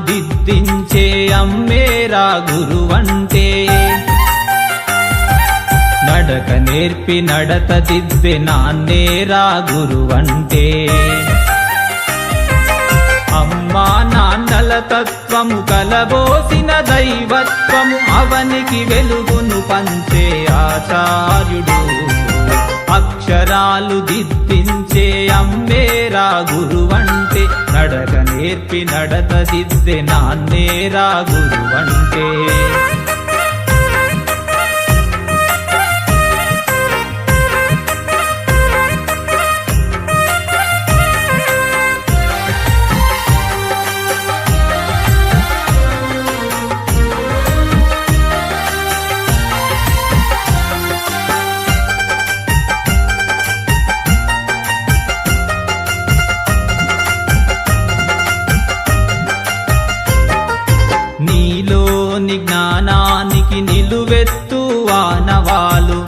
దిద్దించే అమ్మేరా గురువంటే నడక నేర్పి నడత దిద్దే నాన్నేరా గురువంటే అమ్మా నాన్నల తత్వము కలబోసిన దైవత్వము అవనికి వెలుగును పంచే ఆచార్యుడు అక్షరాలు దిద్దించే అమ్మేరా గురువంటే నడక నేర్పి నడత దిద్దే నాన్నేరా గురువంటే నీలోని జ్ఞానానికి నిలువెత్తు ఆనవాలు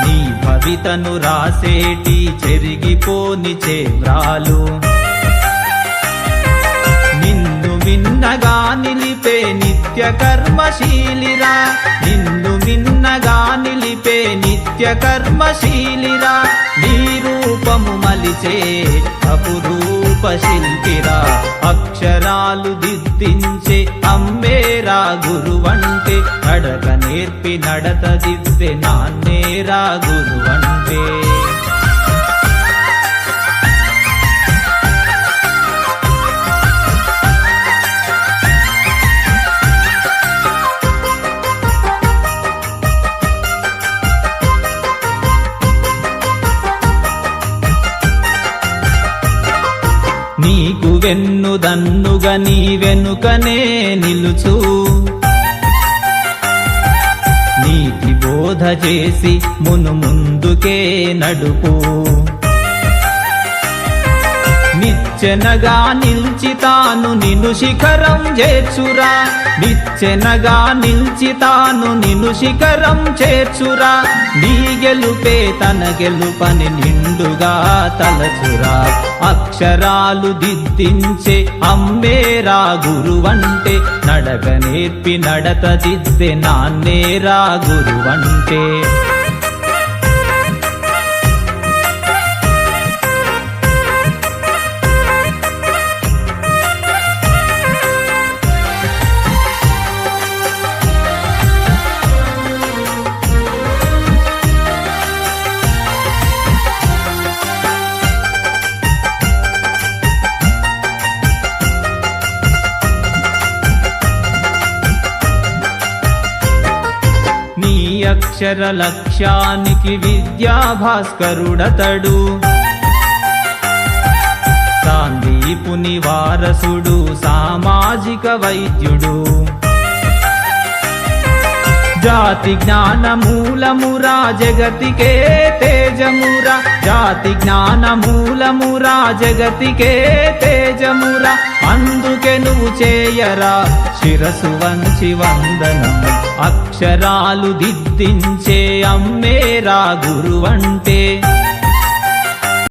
నీ భవితను రాసేటి చెరిగిపోని చేవ్రాలు నిన్ను మిన్నగా నిలిపే నిత్య కర్మశీలిరా నిన్ను మిన్నగా నిలిపే నిత్య కర్మశీలిరా నీ రూపము మలిచే అపురూప శిల్పిరా అక్షరాలు దిద్దించే అమ్మేరా గురువంటే నడక నేర్పి నడత దిద్దే నాన్నేరా గురువంటే నీకు వెన్నుదన్నుగా నీ వెనుకనే నిలుచు నీతి బోధ చేసి ముందుకే నడుపు నిచ్చెనగా నిల్చి తాను నిన్ను శిఖరం చేర్చురా నిచ్చెనగా నిల్చి తాను నిన్ను శిఖరం చేర్చురా నీ గెలుపే తన గెలుపని నిండుగా తలచురా అక్షరాలు దిద్దించే అమ్మేరా గురువంటే నడక నేర్పి నడత దిద్దే నాన్నేరా గురువంటే అక్షర లక్ష్యానికి విద్యా భాస్కరుడతడు సాందీపుని వారసుడు సామాజిక వైద్యుడు జాతి జ్ఞాన మూలమురా జగతికే తేజమురా జాతి జ్ఞాన మూలమురా జగతికే తేజమురా అందుకే నువ్వు చేయరా శిరసు వంచి వందనం అక్షరాలు దిద్దించే అమ్మేరా గురువంటే